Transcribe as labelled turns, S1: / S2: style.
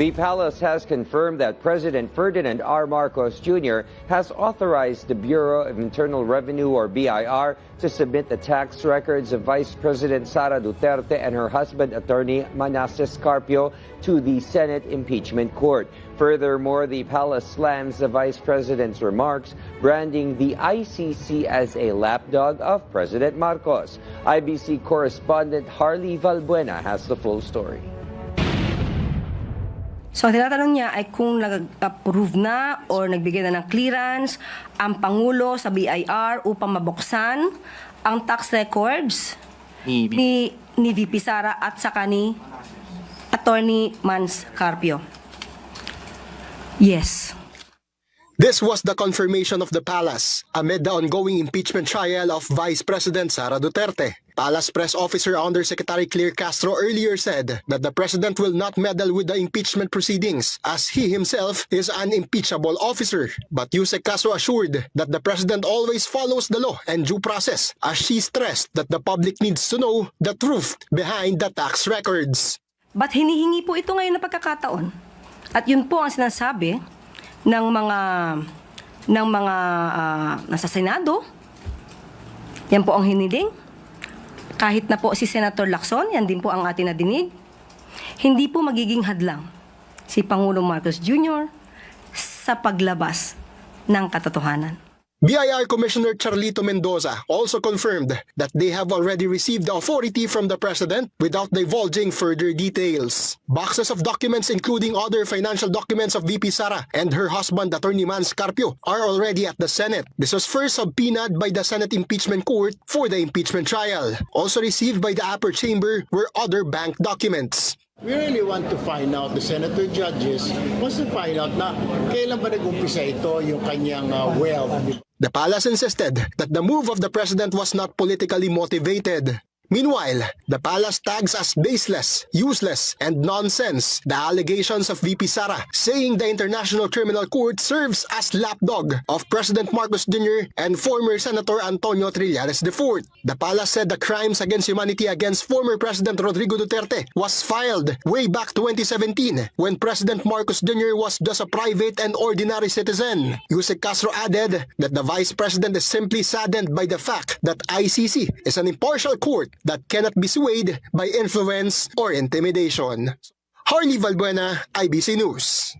S1: The palace has confirmed that President Ferdinand R. Marcos Jr. has authorized the Bureau of Internal Revenue, or BIR, to submit the tax records of Vice President Sara Duterte and her husband, Attorney Manasseh Carpio, to the Senate Impeachment Court. Furthermore, the palace slams the Vice President's remarks, branding the ICC as a lapdog of President Marcos. IBC correspondent Harley Valbuena has the full story.
S2: So, ang tinatanong niya ay kung nag-approve na o nagbigay na ng clearance ang Pangulo sa BIR upang mabuksan ang tax records ni VP Sara at saka ni Attorney Mans Carpio. Yes.
S3: This was the confirmation of the palace amid the ongoing impeachment trial of Vice President Sara Duterte. Palace Press Officer Undersecretary Claire Castro earlier said that the president will not meddle with the impeachment proceedings as he himself is an impeachable officer. But Yusek Castro assured that the president always follows the law and due process, as she stressed that the public needs to know the truth behind the tax records.
S2: But hinihingi po ito ngayon na pagkakataon. At yun po ang sinasabi ng mga nasa Senado. Yan po ang hiniling. Kahit na po si Senator Lacson, yan din po ang ating nadinig. Hindi po magiging hadlang si Pangulong Marcos Jr. sa paglabas ng katotohanan.
S3: BIR Commissioner Charlito Mendoza also confirmed that they have already received the authority from the president without divulging further details. Boxes of documents including other financial documents of VP Sara and her husband Attorney Mans Carpio are already at the Senate. This was first subpoenaed by the Senate Impeachment Court for the impeachment trial. Also received by the upper chamber were other bank documents.
S4: We really want to find out, the senator judges wants to find out na kailan ba nag-umpisa ito yung kanyang wealth.
S3: The palace insisted that the move of the president was not politically motivated. Meanwhile, the palace tags as baseless, useless, and nonsense the allegations of VP Sara, saying the International Criminal Court serves as lapdog of President Marcos Jr. and former Senator Antonio Trillanes IV. The palace said the crimes against humanity against former President Rodrigo Duterte was filed way back 2017 when President Marcos Jr. was just a private and ordinary citizen. Yusek Castro added that the Vice President is simply saddened by the fact that ICC is an impartial court that cannot be swayed by influence or intimidation. Harley Valbuena, IBC News.